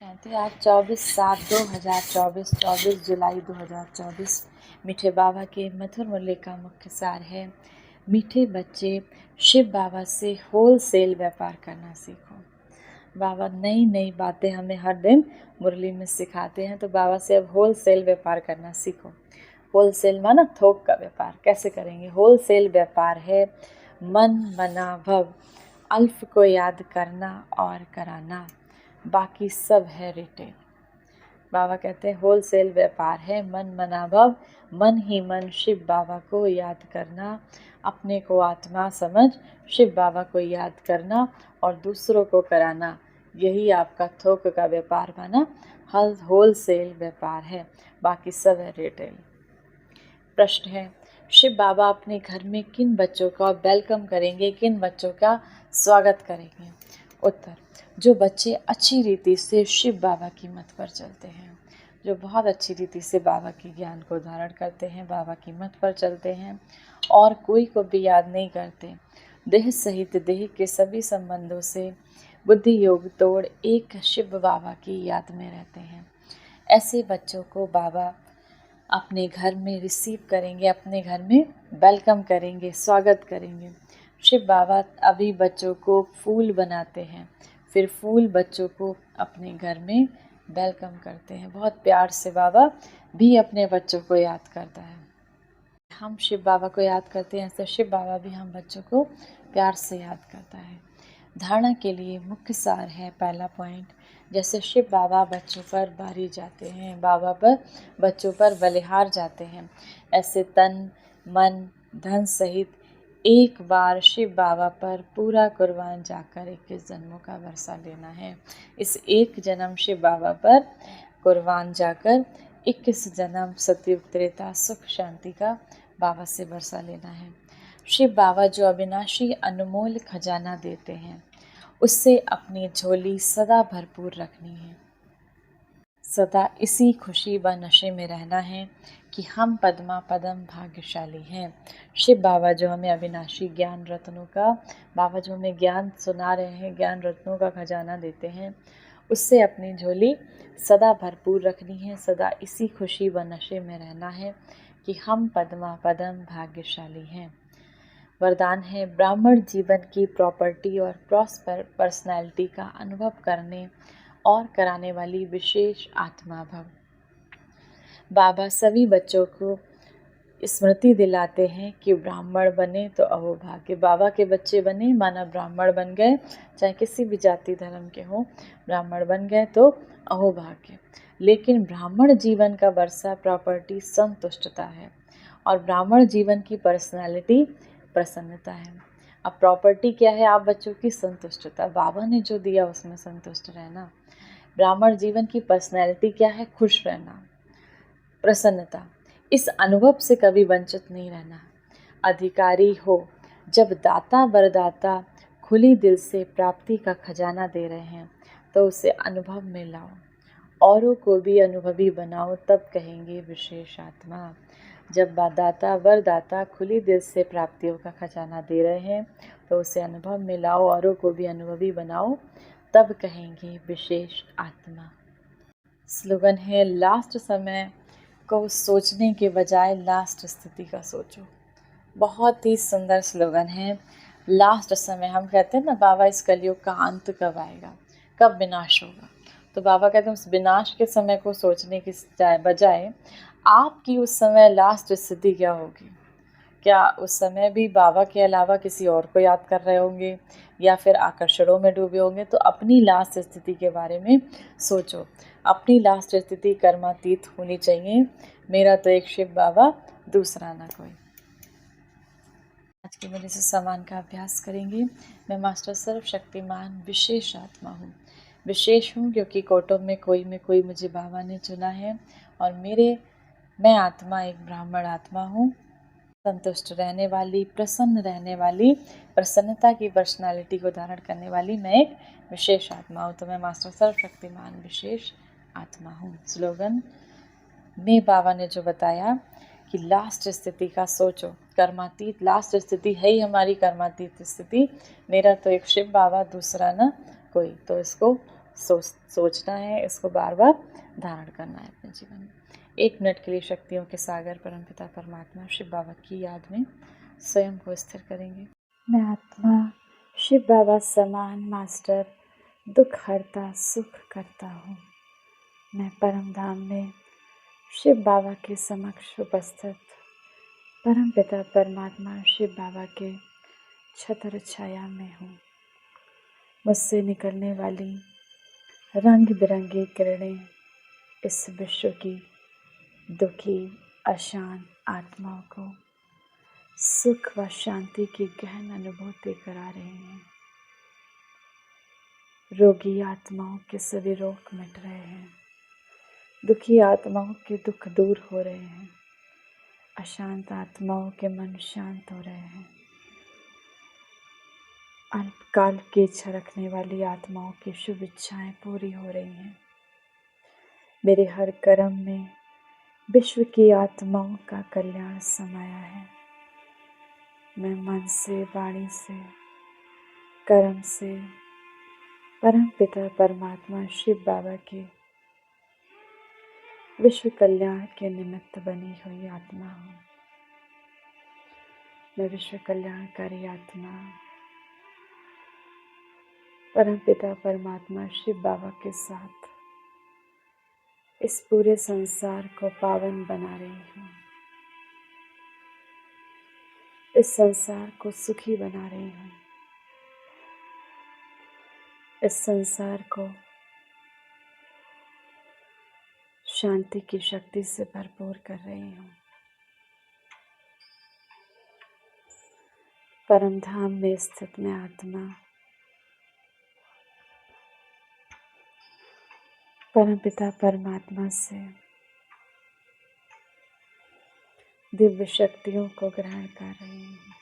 कहते आज 24/7/2024 24 जुलाई 2024। मीठे बाबा के मधुर मूल्य का मुख्य सार है, मीठे बच्चे शिव बाबा से होलसेल व्यापार करना सीखो। बाबा नई नई बातें हमें हर दिन मुरली में सिखाते हैं, तो बाबा से अब होलसेल व्यापार करना सीखो। होलसेल माना थोक का व्यापार कैसे करेंगे। होलसेल व्यापार है मन मना भव, अल्फ को याद करना और कराना, बाकी सब है रिटेल। बाबा कहते हैं होलसेल व्यापार है मन मना भव, मन ही मन शिव बाबा को याद करना, अपने को आत्मा समझ शिव बाबा को याद करना और दूसरों को कराना, यही आपका थोक का व्यापार माना होलसेल व्यापार है, बाकी सब है रिटेल। प्रश्न है, शिव बाबा अपने घर में किन बच्चों का वेलकम करेंगे, किन बच्चों का स्वागत करेंगे। उत्तर, जो बच्चे अच्छी रीति से शिव बाबा की मत पर चलते हैं, जो बहुत अच्छी रीति से बाबा के ज्ञान को धारण करते हैं, बाबा की मत पर चलते हैं और कोई को भी याद नहीं करते, देह सहित देह के सभी संबंधों से बुद्धि योग तोड़ एक शिव बाबा की याद में रहते हैं, ऐसे बच्चों को बाबा अपने घर में रिसीव करेंगे, अपने घर में वेलकम करेंगे, स्वागत करेंगे। शिव बाबा अभी बच्चों को फूल बनाते हैं, फिर फूल बच्चों को अपने घर में वेलकम करते हैं। बहुत प्यार से बाबा भी अपने बच्चों को याद करता है। हम शिव बाबा को याद करते हैं, ऐसे शिव बाबा भी हम बच्चों को प्यार से याद करता है। धारणा के लिए मुख्य सार है, पहला पॉइंट, जैसे शिव बाबा बच्चों पर बारी जाते हैं, बाबा पर बच्चों पर बलिहार जाते हैं, ऐसे तन मन धन सहित एक बार शिव बाबा पर पूरा कुर्बान जाकर 21 जन्मों का वर्षा लेना है। इस एक जन्म शिव बाबा पर कुर्बान जाकर 21 जन्म सतयुग त्रेता सुख शांति का बाबा से वर्षा लेना है। शिव बाबा जो अविनाशी अनमोल खजाना देते हैं, उससे अपनी झोली सदा भरपूर रखनी है, सदा इसी खुशी व नशे में रहना है कि हम पद्मा पदम भाग्यशाली हैं। शिव बाबा जो हमें अविनाशी ज्ञान रत्नों का, बाबा जो हमें ज्ञान सुना रहे हैं, ज्ञान रत्नों का खजाना देते हैं, उससे अपनी झोली सदा भरपूर रखनी है, सदा इसी खुशी व नशे में रहना है कि हम पद्मा पदम भाग्यशाली हैं। वरदान है, ब्राह्मण जीवन की प्रॉपर्टी और प्रॉस्पर पर्सनैलिटी का अनुभव करने और कराने वाली विशेष आत्मा भव। बाबा सभी बच्चों को स्मृति दिलाते हैं कि ब्राह्मण बने तो अहोभाग्य। बाबा के बच्चे बने माना ब्राह्मण बन गए, चाहे किसी भी जाति धर्म के हों, ब्राह्मण बन गए तो अहोभाग्य। लेकिन ब्राह्मण जीवन का वर्षा प्रॉपर्टी संतुष्टता है और ब्राह्मण जीवन की पर्सनालिटी प्रसन्नता है। अब प्रॉपर्टी क्या है आप बच्चों की? संतुष्टता। बाबा ने जो दिया उसमें संतुष्ट रहना। ब्राह्मण जीवन की पर्सनैलिटी क्या है? खुश रहना, प्रसन्नता। इस अनुभव से कभी वंचित नहीं रहना। अधिकारी हो, जब दाता वरदाता खुली दिल से प्राप्ति का खजाना दे रहे हैं तो उसे अनुभव में लाओ, औरों को भी अनुभवी बनाओ, तब कहेंगे विशेष आत्मा। जब दाता वरदाता खुली दिल से प्राप्तियों का खजाना दे रहे हैं तो उसे अनुभव में लाओ, औरों को भी अनुभवी बनाओ, तब कहेंगे विशेष आत्मा। स्लोगन है, लास्ट समय को सोचने के बजाय लास्ट स्थिति का सोचो। बहुत ही सुंदर स्लोगन है। लास्ट समय, हम कहते हैं ना बाबा इस कलयुग का अंत कब आएगा, कब विनाश होगा, तो बाबा कहते हैं उस विनाश के समय को सोचने की बजाय आपकी उस समय लास्ट स्थिति क्या होगी। क्या उस समय भी बाबा के अलावा किसी और को याद कर रहे होंगे या फिर आकर्षणों में डूबे होंगे? तो अपनी लास्ट स्थिति के बारे में सोचो। अपनी लास्ट स्थिति कर्मातीत होनी चाहिए। मेरा तो एक शिव बाबा, दूसरा ना कोई। आज के मेरे से समान का अभ्यास करेंगे। मैं मास्टर सर्वशक्तिमान विशेष आत्मा हूँ। विशेष हूँ क्योंकि कोटों में कोई मुझे बाबा ने चुना है और मैं आत्मा एक ब्राह्मण आत्मा हूँ, संतुष्ट रहने वाली, प्रसन्न रहने वाली, प्रसन्नता की पर्सनालिटी को धारण करने वाली मैं एक विशेष आत्मा हूँ। तो मैं मास्टर सर्वशक्तिमान विशेष आत्मा हूँ। स्लोगन में बाबा ने जो बताया कि लास्ट स्थिति का सोचो, कर्मातीत लास्ट स्थिति है ही हमारी कर्मातीत स्थिति। मेरा तो एक शिव बाबा, दूसरा ना कोई, तो इसको सोचना है, इसको बार बार धारण करना है अपने जीवन में। 1 मिनट के लिए शक्तियों के सागर परमपिता परमात्मा शिव बाबा की याद में स्वयं को स्थिर करेंगे। मैं आत्मा शिव बाबा समान मास्टर दुख हरता सुख करता हूँ। मैं परम धाम में शिव बाबा के समक्ष उपस्थित परम पिता परमात्मा शिव बाबा के छत्र छाया में हूँ। मुझसे निकलने वाली रंग बिरंगी किरणें इस विश्व की दुखी अशांत आत्माओं को सुख व शांति की गहन अनुभूति करा रहे हैं। रोगी आत्माओं के सभी रोग मिट रहे हैं। दुखी आत्माओं के दुख दूर हो रहे हैं। अशांत आत्माओं के मन शांत हो रहे हैं। अल्पकाल की इच्छा रखने वाली आत्माओं की शुभ इच्छाएं पूरी हो रही हैं। मेरे हर कर्म में विश्व की आत्माओं का कल्याण समाया है। मैं मन से, वाणी से, कर्म से परम पिता परमात्मा शिव बाबा के विश्व कल्याण के निमित्त बनी हुई आत्मा हूँ। मैं विश्व कल्याणकारी आत्मा परम पिता परमात्मा शिव बाबा के साथ इस पूरे संसार को पावन बना रही हूँ। इस संसार को सुखी बना रही हूँ। इस संसार को शांति की शक्ति से भरपूर कर रही हूँ। परम धाम में स्थित मैं आत्मा परम पिता परमात्मा से दिव्य शक्तियों को ग्रहण कर रही हूँ।